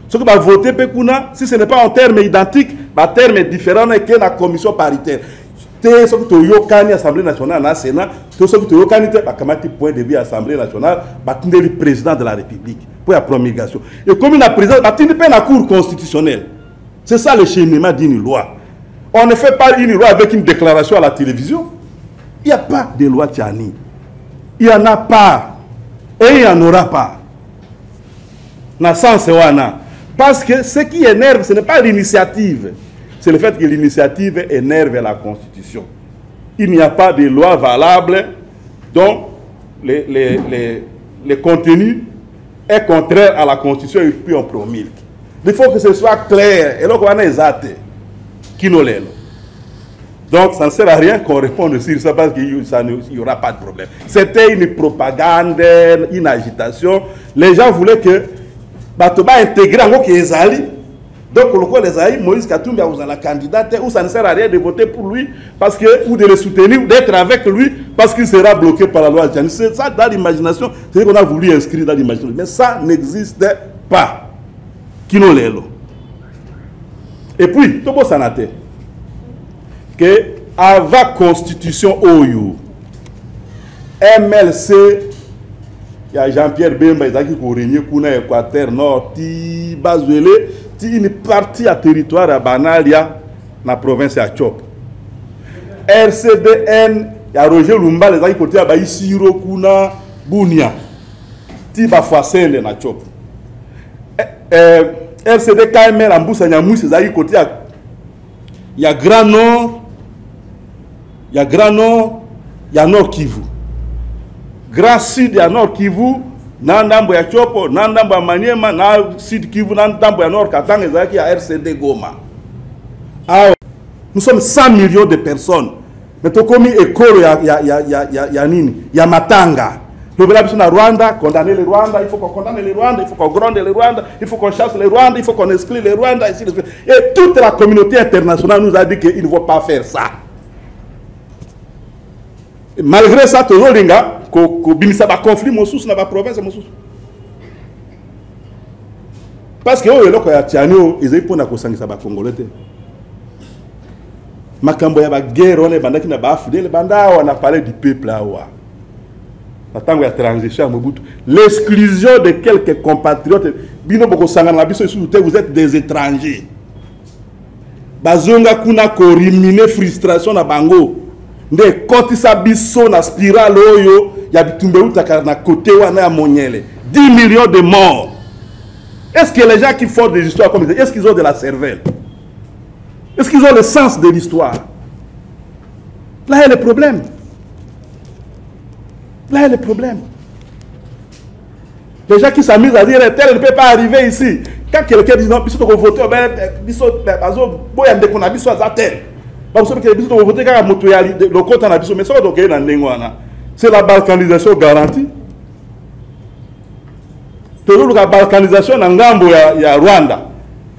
ce qui va voter, si ce n'est pas en termes identiques, en termes différents, il y a une commission paritaire. Ce qui est l'Assemblée nationale, le Sénat, ce qui est le point de vue de l'Assemblée nationale, c'est le président de la République pour la promulgation. Et comme il y a un président, il n'y a pas la Cour constitutionnelle. C'est ça le cheminement d'une loi. On ne fait pas une loi avec une déclaration à la télévision. Il n'y a pas de loi Tchani. Il n'y en a pas. Et il n'y en aura pas. Parce que ce qui énerve, ce n'est pas l'initiative. C'est le fait que l'initiative énerve la Constitution. Il n'y a pas de loi valable dont le contenu est contraire à la Constitution et puis on promulgue. Il faut que ce soit clair. Et là, on a exact. Qui nous l'est. Donc, ça ne sert à rien qu'on réponde sur ça parce qu'il n'y aura pas de problème. C'était une propagande, une agitation. Les gens voulaient que Batoba intégrer en gros les alliés. Donc, les alliés, Moïse Katumbi a la candidate, ou ça ne sert à rien de voter pour lui, parce que, ou de le soutenir, ou d'être avec lui, parce qu'il sera bloqué par la loi. C'est ça dans l'imagination, c'est ce qu'on a voulu inscrire dans l'imagination. Mais ça n'existe pas. Et puis, tout le monde que avant la constitution OYU, MLC, il y a Jean-Pierre Bemba qui a régné dans l'Équateur Nord, qui a une partie à territoire à Banalia, dans la province de Chop. RCDN, il y a Roger Lumba, les gens qui ont été Siro, Kuna, Bounia, qui a fait dans Chop. RCD KML en Boussa Nyamou, c'est à côté. Il y a Grand Nord, il y a Grand Nord, il y a Nord Kivu. Grand Sud, il y a Nord Kivu, Nandambo ya Chopo, Nandambo ya Maniema, Sud Kivu, Nandambo ya Nord Katanga, il y a RCD Goma. Alors, nous sommes 100 millions de personnes. Mais tu as commis école, il y a Matanga. Nous sommes à Rwanda, condamner les Rwandais, il faut qu'on condamne les Rwandais, il faut qu'on gronde les Rwandais, il faut qu'on chasse les Rwandais, il faut qu'on exclue les Rwandais. Et toute la communauté internationale nous a dit qu'il ne faut pas faire ça. Et malgré ça, tout le monde a un conflit dans la province. Parce que ils ont dit qu'ils ont Congolais. Makambo ya guerre, on a parlé du peuple là. L'exclusion de quelques compatriotes, vous êtes des étrangers. Bazonga kuna korimine frustration na bango. Nde kotisa biso na spirale oyo ya bitumbe utaka na côté wana ya Monyele. 10 millions de morts. Est-ce que les gens qui font des histoires comme ça, est-ce qu'ils ont de la cervelle? Est-ce qu'ils ont le sens de l'histoire? Là est le problème. Là est le problème. Les gens qui s'amusent à dire tel ne peut pas arriver ici. Quand quelqu'un dit non, il faut voter, il faut c'est la balkanisation garantie. Toujours la balkanisation dans Ngambo ya Rwanda.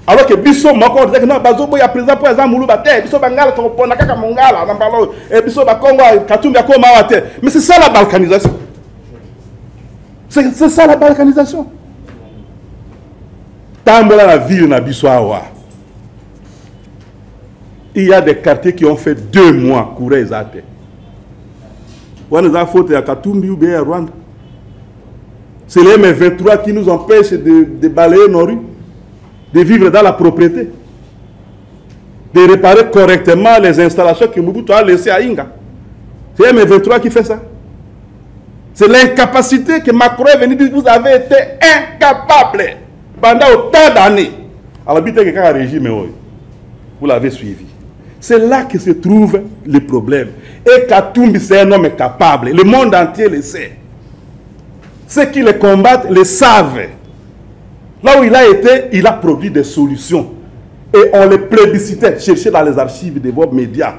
Alors que biso moko disait que non bazo boya président pour exemple mulu bate biso bangala to pona kaka mongala na mbalo et biso ba Congo Katumbi akoma wate. Mais c'est ça la balkanisation. C'est ça la balkanisation. Tambola la ville na biso awa. Il y a des quartiers qui ont fait 2 mois courir les athées. On nous a faute à Katumbi ou bien à Rwanda. C'est les M23 qui nous empêchent de balayer nos rues, de vivre dans la propriété, de réparer correctement les installations que Mobutu a laissées à Inga. C'est les M23 qui fait ça. C'est l'incapacité que Macron est venu dire que vous avez été incapable pendant autant d'années. Alors, que régime, vous l'avez suivi. C'est là que se trouve le problème. Et Katumbi, c'est un homme capable. Le monde entier le sait. Ceux qui le combattent le savent. Là où il a été, il a produit des solutions. Et on les plébiscitait. Cherchez dans les archives de vos médias.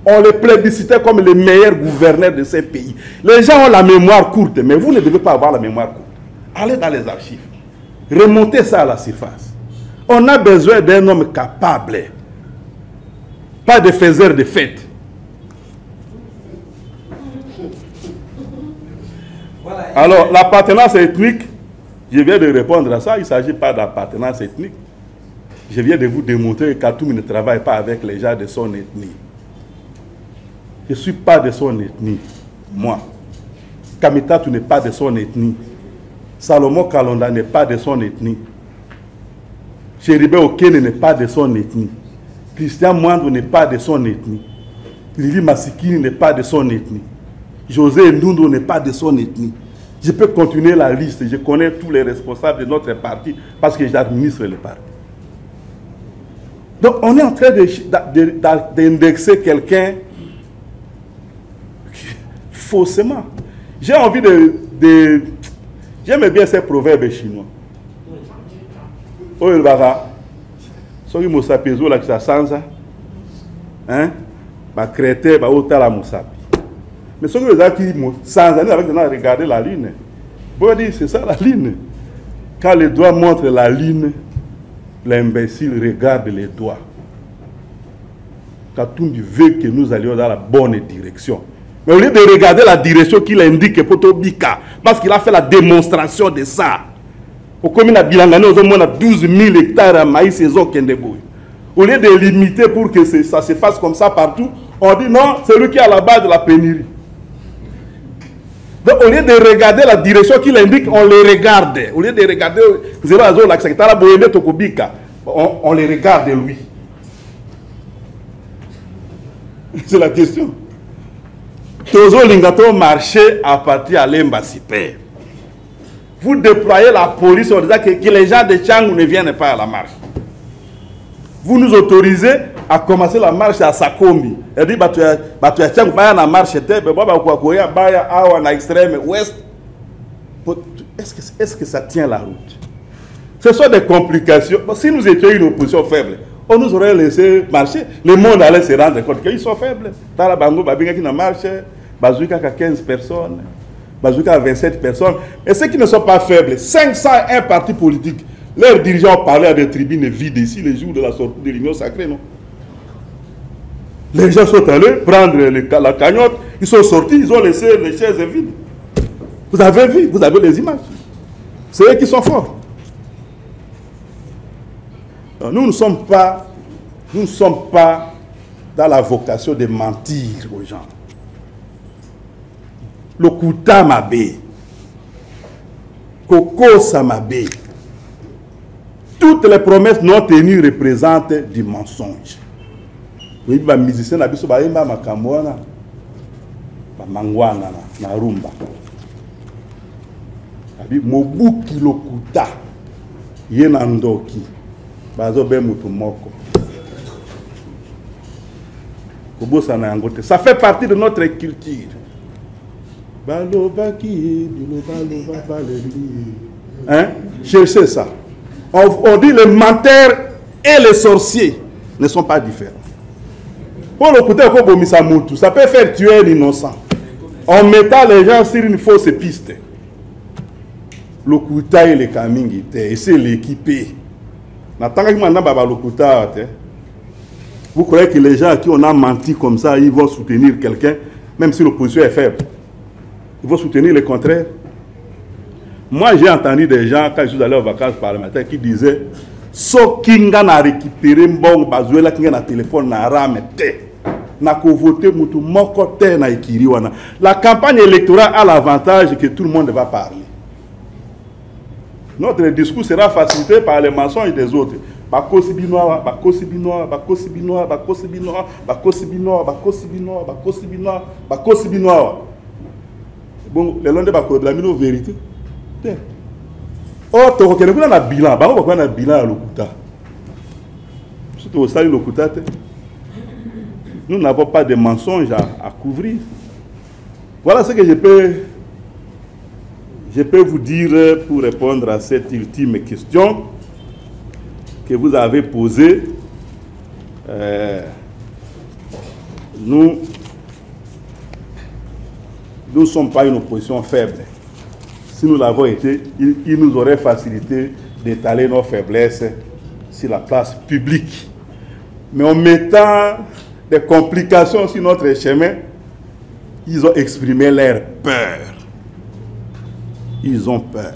On les plébiscitait comme les meilleurs gouverneurs de ces pays. Les gens ont la mémoire courte, mais vous ne devez pas avoir la mémoire courte. Allez dans les archives. Remontez ça à la surface. On a besoin d'un homme capable. Pas de faiseur de fête. Alors, l'appartenance ethnique, je viens de répondre à ça. Il ne s'agit pas d'appartenance ethnique. Je viens de vous démontrer que Katumbi ne travaille pas avec les gens de son ethnie. Je ne suis pas de son ethnie, moi. Kamitatu n'est pas de son ethnie. Salomon Kalonda n'est pas de son ethnie. Cheribe Okene n'est pas de son ethnie. Christian Mwando n'est pas de son ethnie. Lili Masikini n'est pas de son ethnie. José Ndundo n'est pas de son ethnie. Je peux continuer la liste. Je connais tous les responsables de notre parti parce que j'administre le parti. Donc on est en train d'indexer quelqu'un faussement. J'ai envie de j'aime bien ces proverbes chinois. Oh, il va. Soki mosapezo la kisa sanza. Hein? Ba crété ba otala mosapi. Mais ce que les gens qui sans aller avec regarder la ligne. Bon dire c'est ça la ligne. Quand les doigts montrent la ligne, l'imbécile regarde les doigts. Katumbi veut que nous allions dans la bonne direction. Mais au lieu de regarder la direction qu'il indique pour Tobika, parce qu'il a fait la démonstration de ça. Au commune à Bilangane, nous avons 12 000 hectares à maïs saison Kendeboui. Au lieu de limiter pour que ça se fasse comme ça partout, on dit non, c'est lui qui est à la base de la pénurie. Donc au lieu de regarder la direction qu'il indique, on les regarde. Au lieu de regarder on les regarde lui. C'est la question. Tozo Lingato marché à partir à l'embassy. Vous déployez la police en disant que les gens de Tchangou ne viennent pas à la marche. Vous nous autorisez à commencer la marche à Sakombi. Elle dit que Tchangou va la marche, à l'extrême ouest. Est-ce que ça tient la route? Ce sont des complications. Si nous étions une opposition faible, On nous aurait laissé marcher. Le monde allait se rendre compte qu'ils sont faibles. Tarabango, Babinga qui n'a marché, Bazouka a 15 personnes, Bazouka a 27 personnes. Et ceux qui ne sont pas faibles, 501 partis politiques, leurs dirigeants ont parlé à des tribunes vides ici les jours de la sortie de l'Union sacrée, non? Les gens sont allés prendre la cagnotte, ils sont sortis, ils ont laissé les chaises vides. Vous avez vu, vous avez les images. C'est eux qui sont forts. Donc, nous ne sommes pas dans la vocation de mentir aux gens. Le Kouta Mabé, Koko Samabé, toutes les promesses non tenues représentent du mensonge. Oui, les musiciens n'ont pas de makamwana, mangwana, na rumba. Mobuki Lokuta, Yenandoki, Bazobe Mutumoko. Ça fait partie de notre culture. Hein? Cherchez ça. On dit les menteurs et les sorciers ne sont pas différents. Pour le côté, ça peut faire tuer un innocent en mettant les gens sur une fausse piste. Le Kouta et les Kamingi, c'est l'équipé. Vous croyez que les gens à qui on a menti comme ça, ils vont soutenir quelqu'un, même si l'opposition est faible? Ils vont soutenir le contraire. Moi, j'ai entendu des gens, quand je suis allé aux vacances parlementaires, qui disaient so kinga na récupérer mbong bazuela kinga na téléphone na rame te na ko voter mutu moko te na ikiri wana. La campagne électorale a l'avantage que tout le monde va parler. Notre discours sera facilité par les mensonges des autres. Bakosi binoa, bakosi binoa, bakosi binoa, bakosi binoa, bakosi binoa, bakosi binoa, bakosi binoa, bakosi binoa. Bon, les Londres bakosi la mino vérité. Oh, tu reconnais qu'on a un bilan. Pourquoi on a un bilan à Lokuta? Surtout au Sali Lokuta. Nous n'avons pas de mensonges à couvrir. Voilà ce que je peux vous dire pour répondre à cette ultime question que vous avez posée. Nous ne sommes pas une opposition faible. Si nous l'avons été, il nous aurait facilité d'étaler nos faiblesses sur la place publique. Mais en mettant des complications sur notre chemin, ils ont exprimé leur peur. Ils ont peur.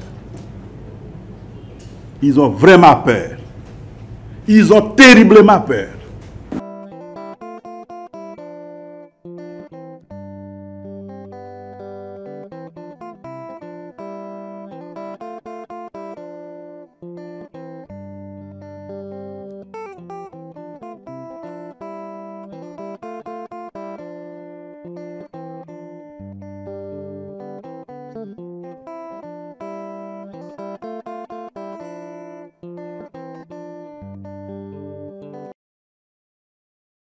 Ils ont vraiment peur. Ils ont terriblement peur.